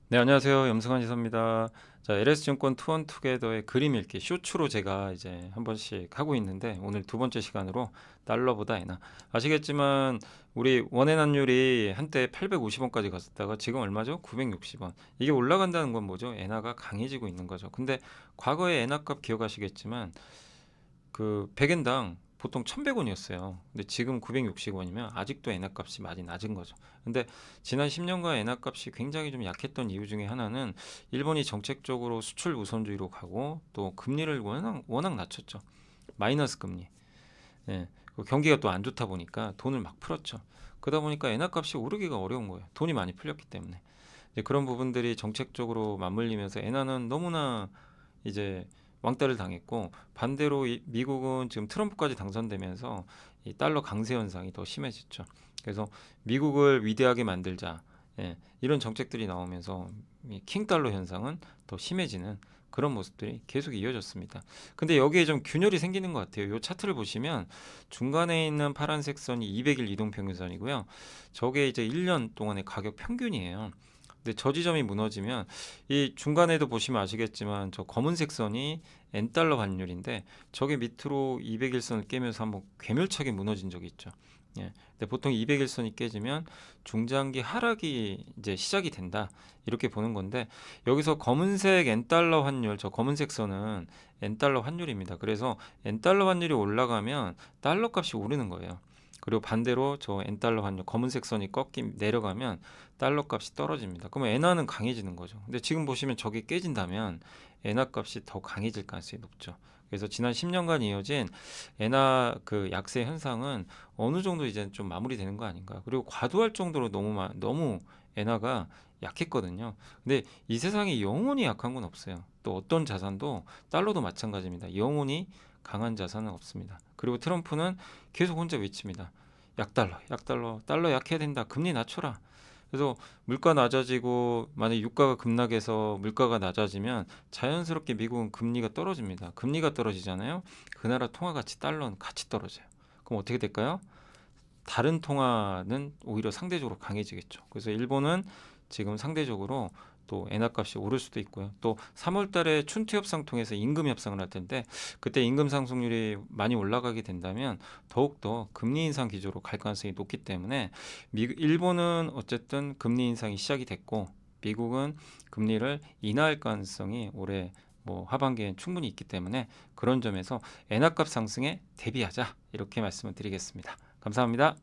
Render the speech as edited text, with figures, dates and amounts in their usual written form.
네, 안녕하세요. 염승환 지사입니다. 자, LS증권 투원투게더의 그림 읽기 쇼츠로 제가 이제 한 번씩 하고 있는데 오늘 두 번째 시간으로 달러보다 엔화. 아시겠지만 우리 원엔환율이 한때 850원까지 갔었다가 지금 얼마죠? 960원. 이게 올라간다는 건 뭐죠? 엔화가 강해지고 있는 거죠. 근데 과거에 엔화값 기억하시겠지만 그 100엔당 보통 1,100원이었어요. 근데 지금 960원이면 아직도 엔화 값이 많이 낮은 거죠. 근데 지난 10년간 엔화 값이 굉장히 좀 약했던 이유 중에 하나는 일본이 정책적으로 수출 우선주의로 가고 또 금리를 워낙 낮췄죠. 마이너스 금리. 예. 그 경기가 또 안 좋다 보니까 돈을 막 풀었죠. 그러다 보니까 엔화 값이 오르기가 어려운 거예요. 돈이 많이 풀렸기 때문에. 이제 그런 부분들이 정책적으로 맞물리면서 엔화는 너무나 이제 왕따를 당했고 반대로 미국은 지금 트럼프까지 당선되면서 이 달러 강세 현상이 더 심해졌죠. 그래서 미국을 위대하게 만들자, 예, 이런 정책들이 나오면서 이 킹달러 현상은 더 심해지는 그런 모습들이 계속 이어졌습니다. 근데 여기에 좀 균열이 생기는 것 같아요. 이 차트를 보시면 중간에 있는 파란색 선이 200일 이동평균선이고요. 저게 이제 1년 동안의 가격 평균이에요. 근데 저 지점이 무너지면 이 중간에도 보시면 아시겠지만 저 검은색 선이 N달러 환율인데 저게 밑으로 200일선을 깨면서 한번 괴멸차게 무너진 적이 있죠. 예. 근데 보통 200일선이 깨지면 중장기 하락이 이제 시작이 된다. 이렇게 보는 건데 여기서 검은색 N달러 환율, 저 검은색 선은 N달러 환율입니다. 그래서 N달러 환율이 올라가면 달러 값이 오르는 거예요. 그리고 반대로 저 N달러 환율 검은색 선이 꺾임 내려가면 달러 값이 떨어집니다. 그러면 엔화는 강해지는 거죠. 근데 지금 보시면 저게 깨진다면 엔화 값이 더 강해질 가능성이 높죠. 그래서 지난 10년간 이어진 엔화 그 약세 현상은 어느 정도 이제 좀 마무리되는 거 아닌가. 그리고 과도할 정도로 너무 엔화가 약했거든요. 근데 이 세상에 영원히 약한 건 없어요. 또 어떤 자산도 달러도 마찬가지입니다. 영원히 강한 자산은 없습니다. 그리고 트럼프는 계속 혼자 외칩니다. 약달러, 약달러, 달러 약해야 된다. 금리 낮춰라. 그래서 물가 낮아지고 만약 유가가 급락해서 물가가 낮아지면 자연스럽게 미국은 금리가 떨어집니다. 금리가 떨어지잖아요. 그 나라 통화 가치 달러는 같이 떨어져요. 그럼 어떻게 될까요? 다른 통화는 오히려 상대적으로 강해지겠죠. 그래서 일본은 지금 상대적으로 또 엔화 값이 오를 수도 있고요. 또 3월 달에 춘투 협상 통해서 임금 협상을 할 텐데 그때 임금 상승률이 많이 올라가게 된다면 더욱더 금리 인상 기조로 갈 가능성이 높기 때문에 일본은 어쨌든 금리 인상이 시작이 됐고 미국은 금리를 인하할 가능성이 올해 뭐 하반기엔 충분히 있기 때문에 그런 점에서 엔화 값 상승에 대비하자 이렇게 말씀을 드리겠습니다. 감사합니다.